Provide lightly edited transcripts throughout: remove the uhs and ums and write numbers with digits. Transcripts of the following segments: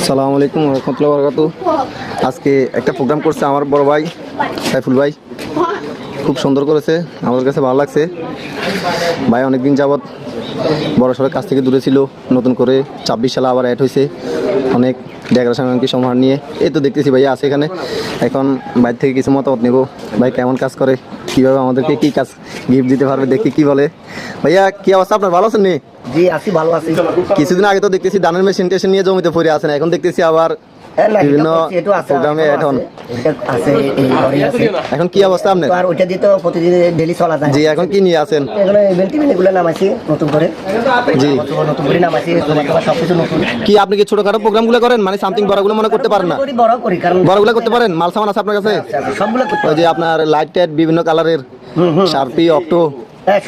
আসসালামু আলাইকুম রহমতুল্লাহি ওয়া বারাকাতুহু। আজকে একটা প্রোগ্রাম করছে আমার বড় ভাই সাইফুল ভাই, খুব সুন্দর করেছে, আমাদের কাছে ভালো লাগছে। ভাই অনেকদিন যাবৎ বড় সড়ের কাছ থেকে দূরে ছিল, নতুন করে 26 সালে আবার অ্যাড হয়েছে, অনেক ডেকোরেশন এমনকি সমাহার নিয়ে। এই তো দেখতেছি ভাইয়া আছে এখানে, এখন বাইরে থেকে কিছু মতামত নেব। ভাই কেমন কাজ করে, কীভাবে আমাদেরকে কী কাজ গিফট দিতে পারবে, দেখি কী বলে। ভাইয়া কী অবস্থা, আপনার ভালো আছেন নি? জি আছি, ভালো আছি। কিছুদিন আগে তো দেখতেছি ধানের মেশিন টেশিন নিয়ে জমিতে পড়ে আছেন, এখন দেখতেছি আবার বিভিন্ন প্রোগ্রামে এখন এখন কি অবস্থা আপনার? আর ওইটা দিয়ে তো প্রতিদিন ডেইলি চলা যায়। জি, এখন কি নিয়ে আছেন? এখানে ইভেন্ট এগুলো নামাইছি নতুন করে। জি, নতুন করে নামাইছি, সবকিছু নতুন। কি আপনি কি ছোটখাটো প্রোগ্রামগুলো করেন, মানে সামথিং বড়গুলো মনে করতে পারেন না? বড় করি, কারণ বড়গুলো করতে পারেন। মাল সামান আছে আপনার কাছে? সবগুলো করতে ওই যে আপনার লাইট টাইট বিভিন্ন কালারের, শার্পি, অক্টো,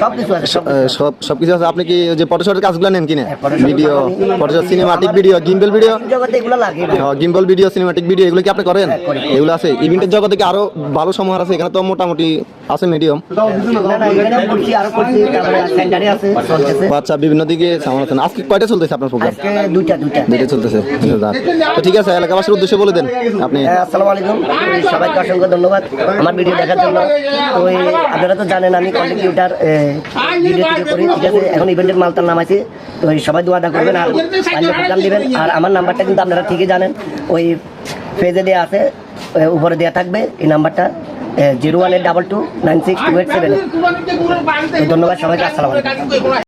সবকিছু আছে। সবকিছু আছে। আপনি কি ওই যে ফটোশটের কাজগুলো নেন কিনা? Video, photoshoot, cinematic video, gimbal video, জগতে এগুলো লাগে। গিম্বল ভিডিও, সিনেমাটিক ভিডিও, এগুলো কি আপনি করেন? এগুলো আছে। ইভেন্টের জগতে কি আরো ভালো সমাহার আছে? এখানে তো মোটামুটি আছে মিডিয়াম। আচ্ছা, বিভিন্ন দিকে সামান আছে। আজকে কয়টা চলতেছে আপনার প্রোগ্রাম? দুইটা চলতেছে। তো ঠিক আছে, এলাকাবাসীর উদ্দেশ্যে বলে দেন আপনি। আসসালামু আলাইকুম, সবাইকে অসংখ্য ধন্যবাদ আমার ভিডিও দেখার জন্য। তো আপনারা তো জানেন আমি কন্টেন্ট ক্রিয়েটর, ভিডিও করি, ঠিক আছে। এখন ইভেন্টের মালটার নাম আছে, তো সবাই দোয়াটা করবেন আর প্রোগ্রাম দিবেন। আর আমার নাম্বারটা কিন্তু আপনারা ঠিকই জানেন, ওই পেজে দেওয়া আছে, উপরে দেওয়া থাকবে এই নাম্বারটা 01822962878। ধন্যবাদ সবাইকে, আসসালামু আলাইকুম।